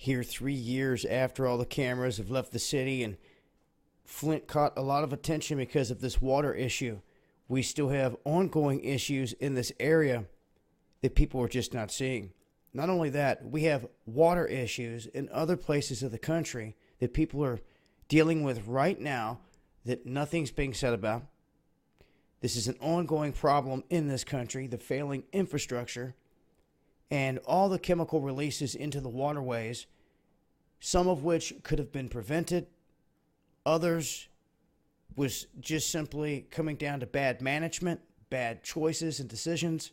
Here 3 years after all the cameras have left the city and Flint caught a lot of attention because of this water issue, we still have ongoing issues in this area that people are just not seeing. Not only that, we have water issues in other places of the country that people are dealing with right now that nothing's being said about. This is an ongoing problem in this country, the failing infrastructure and all the chemical releases into the waterways, some of which could have been prevented. Others was just simply coming down to bad management, bad choices and decisions.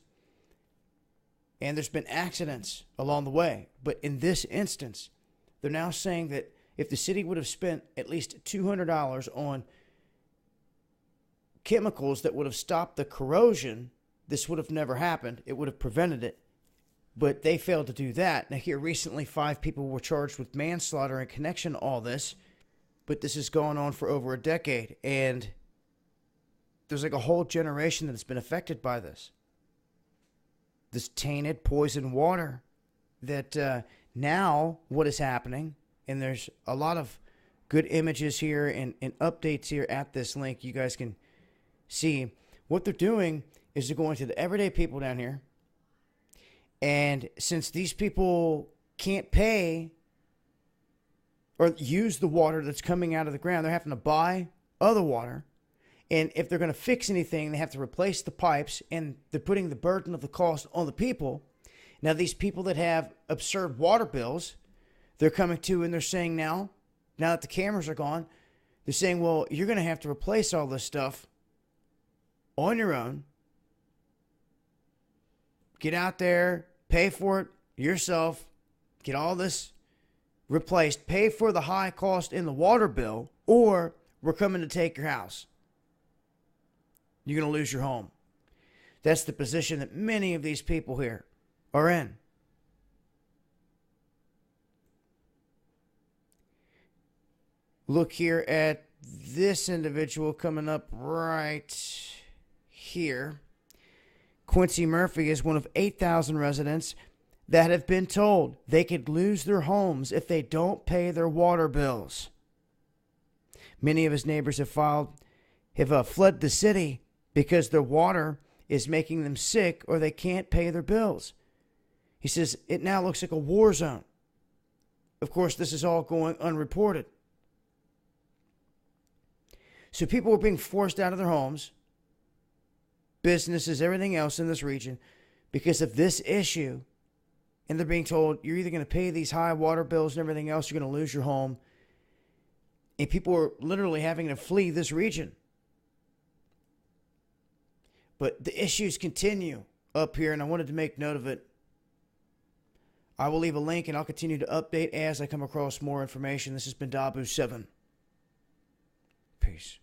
And there's been accidents along the way. But in this instance, they're now saying that if the city would have spent at least $200 on chemicals that would have stopped the corrosion, this would have never happened. It would have prevented it. But they failed to do that. Now, here recently, 5 people were charged with manslaughter in connection to all this. But this has gone on for over a decade. And there's like a whole generation that's been affected by this. This tainted, poisoned water that now what is happening, and there's a lot of good images here and updates here at this link. You guys can see what they're doing is they're going to the everyday people down here. And since these people can't pay or use the water that's coming out of the ground, they're having to buy other water. And if they're going to fix anything, they have to replace the pipes, and they're putting the burden of the cost on the people. Now, these people that have absurd water bills, they're coming to and they're saying now that the cameras are gone, they're saying, well, you're going to have to replace all this stuff on your own. Get out there, pay for it yourself, get all this replaced, pay for the high cost in the water bill, or we're coming to take your house. You're going to lose your home. That's the position that many of these people here are in. Look here at this individual coming up right here. Quincy Murphy is one of 8,000 residents that have been told they could lose their homes if they don't pay their water bills. Many of his neighbors have fled the city because their water is making them sick or they can't pay their bills. He says it now looks like a war zone. Of course, this is all going unreported. So people are being forced out of their homes, businesses, everything else in this region because of this issue. And they're being told you're either going to pay these high water bills and everything else, you're going to lose your home. And people are literally having to flee this region. But the issues continue up here, and I wanted to make note of it. I will leave a link, and I'll continue to update as I come across more information. This has been Dabu7. Peace.